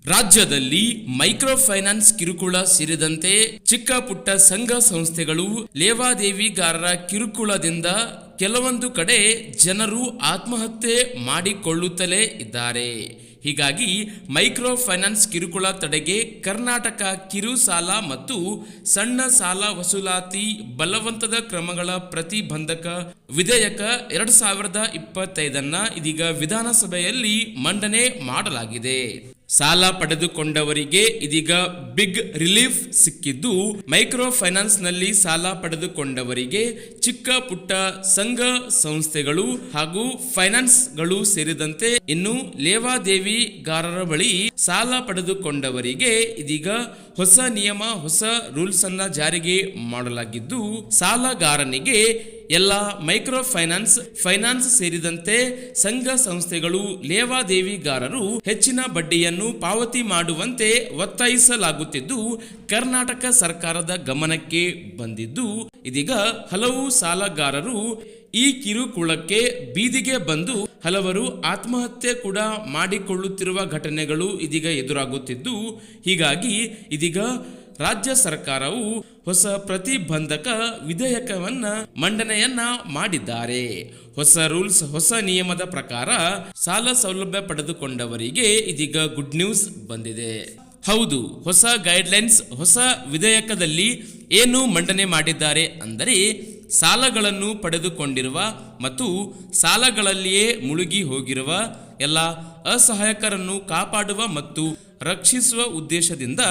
ರಾಜ್ಯದಲ್ಲಿ micro finance ಕಿರುಕುಳ ಸೇರಿದಂತೆ ಚಿಕ್ಕ ಪುಟ್ಟ ಸಂಘ ಸಂಸ್ಥೆಗಳು ಲೇವಾದೇವಿಗಾರರ ಕಿರುಕುಳದಿಂದ ಕೆಲವೊಂದು ಕಡೆ ಜನರು ಆತ್ಮಹತ್ಯೆ ಮಾಡಿಕೊಳ್ಳುತ್ತಲೇ ಇದ್ದಾರೆ. ಹೀಗಾಗಿ ಮೈಕ್ರೋ ಫೈನಾನ್ಸ್ ಕಿರುಕುಳ ತಡೆಗೆ ಕರ್ನಾಟಕ ಕಿರು ಸಾಲ ಮತ್ತು ಸಣ್ಣ ಸಾಲ ವಸೂಲಾತಿ ಬಲವಂತದ ಕ್ರಮಗಳ ಪ್ರತಿಬಂಧಕ ವಿಧೇಯಕ 2025 ಇದೀಗ ವಿಧಾನಸಭೆಯಲ್ಲಿ ಮಂಡನೆ ಮಾಡಲಾಗಿದೆ. ಸಾಲ ಪಡೆದುಕೊಂಡವರಿಗೆ ಇದೀಗ ಬಿಗ್ ರಿಲೀಫ್ ಸಿಕ್ಕಿದ್ದು, ಮೈಕ್ರೋ ಫೈನಾನ್ಸ್ ನಲ್ಲಿ ಸಾಲ ಪಡೆದುಕೊಂಡವರಿಗೆ ಚಿಕ್ಕ ಪುಟ್ಟ ಸಂಘ ಸಂಸ್ಥೆಗಳು ಹಾಗೂ ಫೈನಾನ್ಸ್ಗಳು ಸೇರಿದಂತೆ ಇನ್ನು ಲೇವಾದೇವಿಗಾರರ ಬಳಿ ಸಾಲ ಪಡೆದುಕೊಂಡವರಿಗೆ ಇದೀಗ ಹೊಸ ನಿಯಮ, ಹೊಸ ರೂಲ್ಸ್ ಅನ್ನ ಜಾರಿಗೆ ಮಾಡಲಾಗಿದ್ದು, ಸಾಲಗಾರನಿಗೆ ಎಲ್ಲ ಮೈಕ್ರೋ ಫೈನಾನ್ಸ್ ಸೇರಿದಂತೆ ಸಂಘ ಸಂಸ್ಥೆಗಳು ಲೇವಾದೇವಿಗಾರರು ಹೆಚ್ಚಿನ ಬಡ್ಡಿಯನ್ನು ಪಾವತಿ ಮಾಡುವಂತೆ ಒತ್ತಾಯಿಸಲಾಗುತ್ತಿದ್ದು, ಕರ್ನಾಟಕ ಸರ್ಕಾರದ ಗಮನಕ್ಕೆ ಬಂದಿದ್ದು, ಇದೀಗ ಹಲವು ಸಾಲಗಾರರು ಈ ಕಿರುಕುಳಕ್ಕೆ ಬೀದಿಗೆ ಬಂದು ಹಲವರು ಆತ್ಮಹತ್ಯೆ ಕೂಡ ಮಾಡಿಕೊಳ್ಳುತ್ತಿರುವ ಘಟನೆಗಳು ಇದೀಗ ಎದುರಾಗುತ್ತಿದ್ದು, ಹೀಗಾಗಿ ಇದೀಗ ರಾಜ್ಯ ಸರ್ಕಾರವು ಹೊಸ ಪ್ರತಿಬಂಧಕ ವಿಧೇಯಕವನ್ನ ಮಂಡನೆಯನ್ನ ಮಾಡಿದ್ದಾರೆ. ಹೊಸ ರೂಲ್ಸ್, ಹೊಸ ನಿಯಮದ ಪ್ರಕಾರ ಸಾಲ ಸೌಲಭ್ಯ ಪಡೆದುಕೊಂಡವರಿಗೆ ಇದೀಗ ಗುಡ್ ನ್ಯೂಸ್ ಬಂದಿದೆ. ಹೌದು, ಹೊಸ ಗೈಡ್ಲೈನ್ಸ್, ಹೊಸ ವಿಧೇಯಕದಲ್ಲಿ ಏನು ಮಂಡನೆ ಮಾಡಿದ್ದಾರೆ ಅಂದರೆ, ಸಾಲಗಳನ್ನು ಪಡೆದುಕೊಂಡಿರುವ ಮತ್ತು ಸಾಲಗಳಲ್ಲಿಯೇ ಮುಳುಗಿ ಹೋಗಿರುವ ಎಲ್ಲ ಅಸಹಾಯಕರನ್ನು ಕಾಪಾಡುವ ಮತ್ತು ರಕ್ಷಿಸುವ ಉದ್ದೇಶದಿಂದ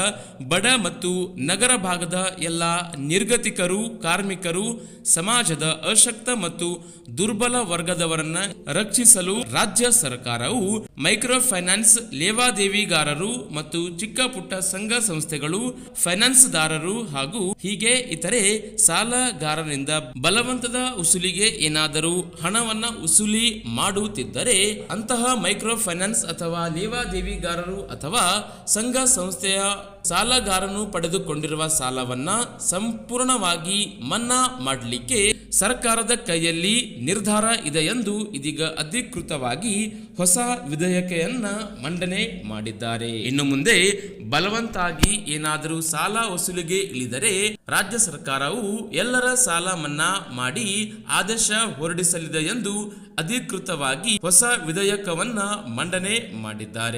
ಬಡ ಮತ್ತು ನಗರ ಭಾಗದ ಎಲ್ಲ ನಿರ್ಗತಿಕರು, ಕಾರ್ಮಿಕರು, ಸಮಾಜದ ಅಶಕ್ತ ಮತ್ತು ದುರ್ಬಲ ವರ್ಗದವರನ್ನ ರಕ್ಷಿಸಲು ರಾಜ್ಯ ಸರ್ಕಾರವು ಮೈಕ್ರೋ ಫೈನಾನ್ಸ್ ಲೇವಾದೇವಿಗಾರರು ಮತ್ತು ಚಿಕ್ಕ ಪುಟ್ಟ ಸಂಘ ಸಂಸ್ಥೆಗಳು, ಫೈನಾನ್ಸ್ದಾರರು ಹಾಗೂ ಹೀಗೆ ಇತರೆ ಸಾಲಗಾರರಿಂದ ಬಲವಂತದ ಉಸುಲಿಗೆ ಏನಾದರೂ ಹಣವನ್ನ ಉಸುಲಿ ಮಾಡುತ್ತಿದ್ದರೆ ಅಂತಹ ಮೈಕ್ರೋ ಫೈನಾನ್ಸ್ ಅಥವಾ ಲೇವಾದೇವಿಗಾರರು ಅಥವಾ ಸಂಘ ಸಂಸ್ಥೆಯ ಸಾಲಗಾರನು ಪಡೆದುಕೊಂಡಿರುವ ಸಾಲವನ್ನ ಸಂಪೂರ್ಣವಾಗಿ ಮನ್ನಾ ಮಾಡಲಿಕ್ಕೆ ಸರ್ಕಾರದ ಕೈಯಲ್ಲಿ ನಿರ್ಧಾರ ಇದೆ ಎಂದು ಇದೀಗ ಅಧಿಕೃತವಾಗಿ ಹೊಸ ವಿಧೇಯಕೆಯನ್ನ ಮಂಡನೆ ಮಾಡಿದ್ದಾರೆ. ಇನ್ನು ಮುಂದೆ ಬಲವಂತಾಗಿ ಏನಾದರೂ ಸಾಲ ವಸೂಲಿಗೆ ಇಳಿದರೆ ರಾಜ್ಯ ಸರ್ಕಾರವು ಎಲ್ಲರ ಸಾಲ ಮನ್ನಾ ಮಾಡಿ ಆದೇಶ ಹೊರಡಿಸಲಿದೆ ಎಂದು ಅಧಿಕೃತವಾಗಿ ಹೊಸ ವಿಧೇಯಕವನ್ನ ಮಂಡನೆ ಮಾಡಿದ್ದಾರೆ.